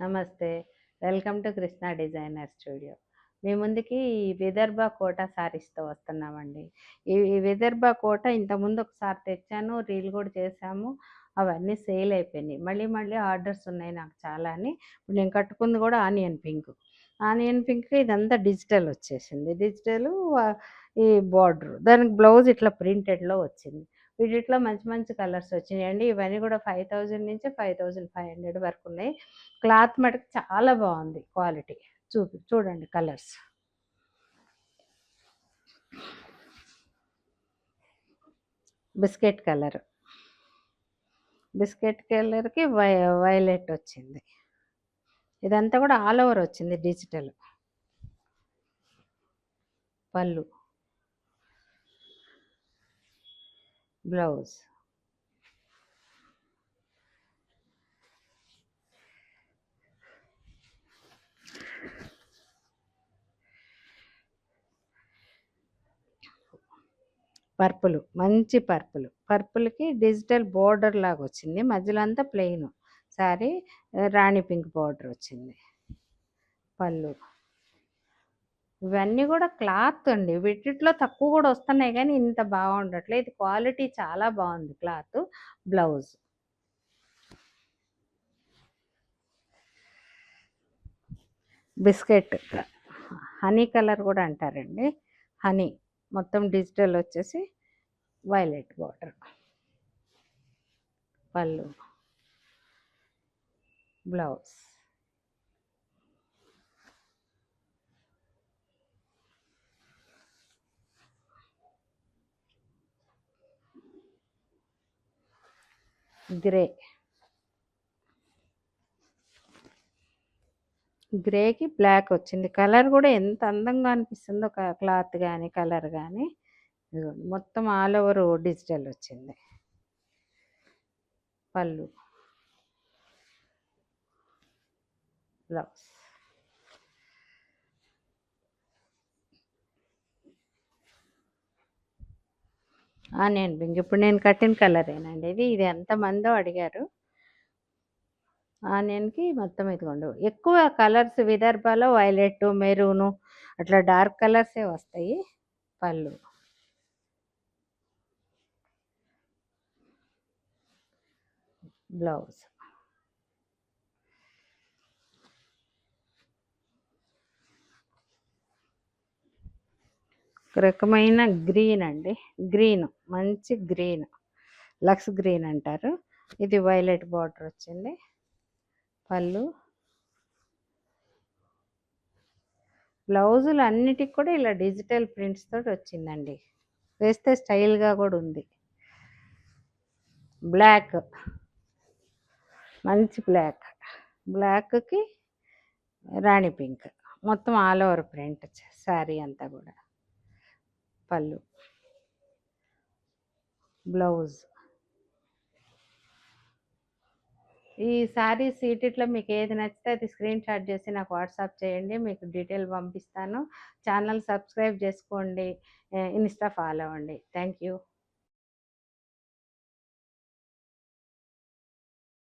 నమస్తే. Welcome to Krishna designer studio. మీ ముందుకి ఈ విదర్భ కోటా శారీస్‌తో వస్తున్నామండి. ఈ విదర్భ కోట ఇంతకుముందు ఒకసారి తెచ్చాను. రీల్ కూడా చేశాము. అవన్నీ సేల్ అయిపోయినాయి. మళ్ళీ మళ్ళీ ఆర్డర్స్ ఉన్నాయి నాకు చాలా అని. ఇప్పుడు నేను కట్టుకుంది కూడా ఆనియన్ పింక్. ఆనియన్ పింక్ ఇదంతా డిజిటల్ వచ్చేసింది. డిజిటలు ఈ బార్డర్. దానికి బ్లౌజ్ ఇట్లా ప్రింటెడ్‌లో వచ్చింది. వీటిట్లో మంచి మంచి కలర్స్ వచ్చినాయండి. ఇవన్నీ కూడా 5000 నుంచి 5500 వరకు ఉన్నాయి. క్లాత్ మటుకు చాలా బాగుంది క్వాలిటీ. చూడండి కలర్స్. బిస్కెట్ కలర్, బిస్కెట్ కలర్కి వైలెట్ వచ్చింది. ఇదంతా కూడా ఆల్ ఓవర్ వచ్చింది డిజిటల్. పళ్ళు, బ్లౌజ్, పర్పుల్, మంచి పర్పుల్. పర్పుల్కి డిజిటల్ బోర్డర్ లాగా వచ్చింది. మధ్యలో అంతా ప్లెయిన్ శారీ. రాణి పింక్ బోర్డర్ వచ్చింది. పళ్ళు. ఇవన్నీ కూడా క్లాత్ అండి. వీటిలో తక్కువ కూడా వస్తున్నాయి కానీ ఇంత బాగుండట్లేదు. ఇది క్వాలిటీ చాలా బాగుంది cloth. Blouse, biscuit honey colour కూడా అంటారండి. హనీ మొత్తం డిజిటల్ వచ్చేసి వైలెట్ బార్డర్. పళ్ళు, బ్లౌజ్, గ్రే. గ్రేకి బ్లాక్ వచ్చింది. కలర్ కూడా ఎంత అందంగా అనిపిస్తుందో క్లాత్ కానీ కలర్ కానీ. మొత్తం ఆల్ ఓవర్ డిజిటల్ వచ్చింది. పళ్ళు, బ్లౌజ్. ఆనియన్ పింక్ ఇప్పుడు నేను కట్టిన కలరేనండి ఇది. ఇది ఎంతమందో అడిగారు. ఆనియన్కి మొత్తం ఇదిగోండి. ఎక్కువ కలర్స్ విదర్భలో వైలెట్, మెరూను అట్లా డార్క్ కలర్సే వస్తాయి. పళ్ళు, బ్లౌజ్, ఒక రకమైన గ్రీన్ అండి. గ్రీన్, మంచి గ్రీన్, లక్స్ గ్రీన్ అంటారు. ఇది వైలెట్ బార్డర్ వచ్చింది. పళ్ళు, బ్లౌజులు అన్నిటికి కూడా ఇలా డిజిటల్ ప్రింట్స్ తోటి వచ్చిందండి. వేస్తే స్టైల్గా కూడా ఉంది. బ్లాక్, మంచి బ్లాక్. బ్లాక్కి రాణి పింక్. మొత్తం ఆల్ ఓవర్ ప్రింట్ శారీ అంతా కూడా. పళ్ళు, బ్లౌజ్. ఈ శారీస్ వీటిలో మీకు ఏది నచ్చితే అది స్క్రీన్ షాట్ చేసి నాకు వాట్సాప్ చేయండి. మీకు డీటెయిల్ పంపిస్తాను. ఛానల్ సబ్స్క్రైబ్ చేసుకోండి. ఇన్స్టా ఫాలో అవ్వండి. Thank you.